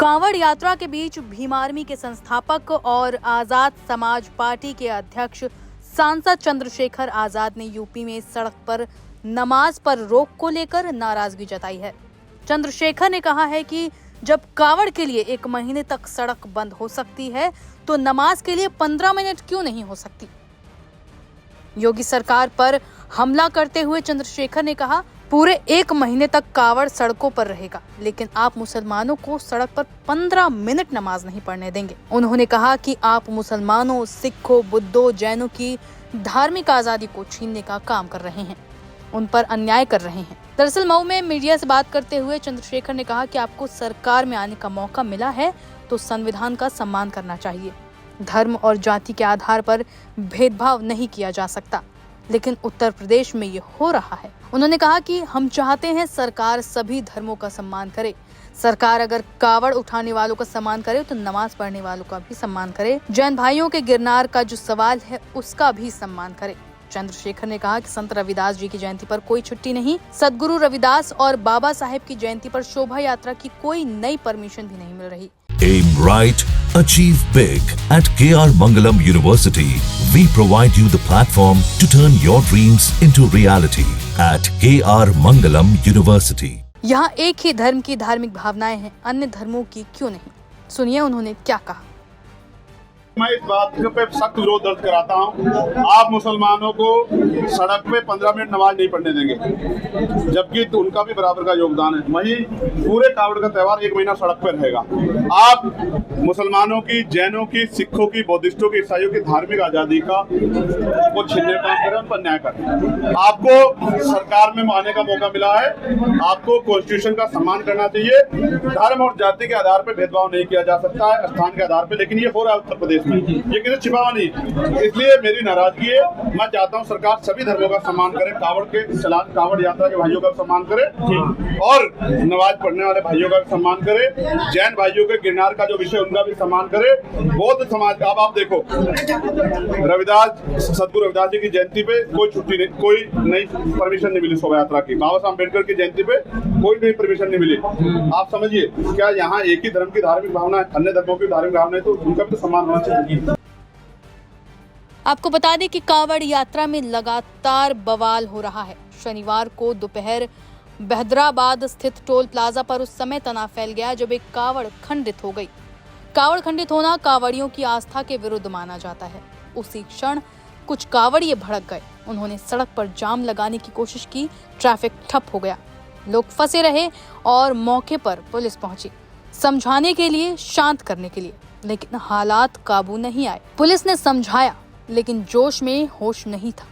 कांवड़ यात्रा के बीच भीम आर्मी के संस्थापक और आजाद समाज पार्टी के अध्यक्ष सांसद चंद्रशेखर आजाद ने यूपी में सड़क पर नमाज पर रोक को लेकर नाराजगी जताई है। चंद्रशेखर ने कहा है कि जब कांवड़ के लिए 1 महीने तक सड़क बंद हो सकती है तो नमाज के लिए 15 मिनट क्यों नहीं हो सकती। योगी सरकार पर हमला करते हुए चंद्रशेखर ने कहा, पूरे 1 महीने तक कांवड़ सड़कों पर रहेगा, लेकिन आप मुसलमानों को सड़क पर 15 मिनट नमाज नहीं पढ़ने देंगे। उन्होंने कहा कि आप मुसलमानों, सिखों, बुद्धों, जैनों की धार्मिक आजादी को छीनने का काम कर रहे हैं, उन पर अन्याय कर रहे हैं। दरअसल मऊ में मीडिया से बात करते हुए चंद्रशेखर ने कहा कि आपको सरकार में आने का मौका मिला है तो संविधान का सम्मान करना चाहिए। धर्म और जाति के आधार पर भेदभाव नहीं किया जा सकता, लेकिन उत्तर प्रदेश में ये हो रहा है। उन्होंने कहा कि हम चाहते हैं सरकार सभी धर्मों का सम्मान करे। सरकार अगर कावड़ उठाने वालों का सम्मान करे तो नमाज पढ़ने वालों का भी सम्मान करे। जैन भाइयों के गिरनार का जो सवाल है उसका भी सम्मान करे। चंद्रशेखर ने कहा कि संत रविदास जी की जयंती पर कोई छुट्टी नहीं। सदगुरु रविदास और बाबा साहेब की जयंती पर शोभा यात्रा की कोई नई परमिशन भी नहीं मिल रही। Aim right, achieve big. At KR Mangalam University, we provide you the platform to turn your dreams into reality. At KR Mangalam University. यहाँ एक ही धर्म की धार्मिक भावनाएं हैं, अन्य धर्मों की क्यों नहीं। सुनिए उन्होंने क्या कहा। मैं इस बात पे सख्त विरोध दर्ज कराता हूँ। आप मुसलमानों को सड़क पे 15 मिनट नमाज नहीं पढ़ने देंगे, जबकि तो उनका भी बराबर का योगदान है। वहीं पूरे कावड़ का त्योहार 1 महीना सड़क पे रहेगा। आप मुसलमानों की, जैनों की, सिखों की, बौद्धिस्टों की, ईसाइयों की धार्मिक आजादी का को छीनने का करें, उन पर न्याय करें। आपको सरकार में आने का मौका मिला है, आपको कॉन्स्टिट्यूशन का सम्मान करना चाहिए। धर्म और जाति के आधार पर भेदभाव नहीं किया जा सकता है, स्थान के आधार पर, लेकिन ये हो रहा है उत्तर प्रदेश में। ये किसी छिपावा नहीं, इसलिए मेरी नाराजगी है। मैं चाहता हूं सरकार सभी धर्मों का सम्मान करे, कावड़ यात्रा के भाइयों का सम्मान करे और नमाज पढ़ने वाले भाइयों का भी सम्मान करे। जैन भाइयों के गिरनार का जो विषय उनका भी सम्मान करे। बौद्ध समाज का आप देखो, सदगुरु रविदास जी की जयंती पे कोई छुट्टी नहीं, कोई नई परमिशन नहीं मिली शोभा यात्रा की। बाबा साहब अम्बेडकर की जयंती पे कोई नई परमिशन नहीं मिली। आप समझिए, क्या यहाँ एक ही धर्म की धार्मिक भावना है, अन्य धर्मों की धार्मिक भावना है, तो उनका भी तो सम्मान होना चाहिए। आपको बता दें कि कांवड़ यात्रा में लगातार बवाल हो रहा है। शनिवार को दोपहर बहदराबाद स्थित टोल प्लाजा पर उस समय तनाव फैल गया जब एक कांवड़ खंडित हो गई। कांवड़ खंडित होना कांवड़ियों की आस्था के विरुद्ध माना जाता है। उसी क्षण कुछ कांवड़िए भड़क गए। उन्होंने सड़क पर जाम लगाने की कोशिश की। ट्रैफिक ठप हो गया, लोग फंसे रहे और मौके पर पुलिस पहुंची समझाने के लिए, शांत करने के लिए, लेकिन हालात काबू नहीं आए। पुलिस ने समझाया, लेकिन जोश में होश नहीं था।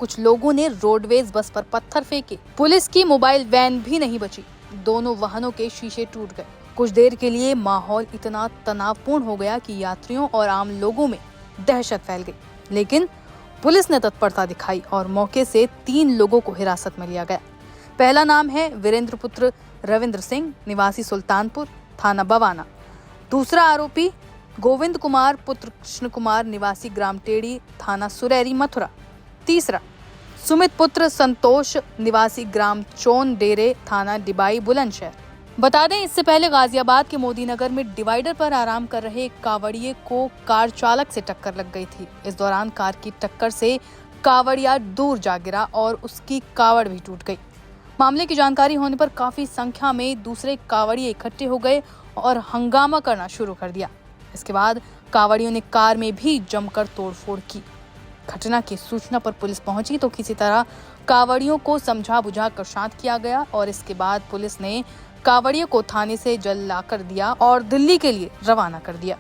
कुछ लोगों ने रोडवेज बस पर पत्थर फेंके। पुलिस की मोबाइल वैन भी नहीं बची। दोनों वाहनों के शीशे टूट गए। कुछ देर के लिए माहौल इतना तनावपूर्ण हो गया कि यात्रियों और आम लोगों में दहशत फैल गई, लेकिन पुलिस ने तत्परता दिखाई और मौके से 3 लोगों को हिरासत में लिया गया। पहला नाम है वीरेंद्र पुत्र रविंद्र सिंह, निवासी सुल्तानपुर, थाना बवाना। दूसरा आरोपी गोविंद कुमार पुत्र कृष्ण कुमार, निवासी ग्राम टेढ़ी, थाना सुरैरी, मथुरा। तीसरा सुमित पुत्र संतोष, निवासी ग्राम चोन डेरे, थाना डिबाई, बुलंदशहर। बता दें, इससे पहले गाजियाबाद के मोदी नगर में डिवाइडर पर आराम कर रहे एक कांवड़िए को कार चालक से टक्कर लग गई थी। इस दौरान कार की टक्कर से कांवड़िया दूर जा गिरा और उसकी कांवड़ भी टूट गई। मामले की जानकारी होने पर काफी संख्या में दूसरे कांवड़िए इकट्ठे हो गए और हंगामा करना शुरू कर दिया। इसके बाद कांवड़ियों ने कार में भी जमकर तोड़फोड़ की। घटना की सूचना पर पुलिस पहुंची तो किसी तरह कांवड़ियों को समझा बुझा कर शांत किया गया और इसके बाद पुलिस ने कांवड़ियों को थाने से जल ला कर दिया और दिल्ली के लिए रवाना कर दिया।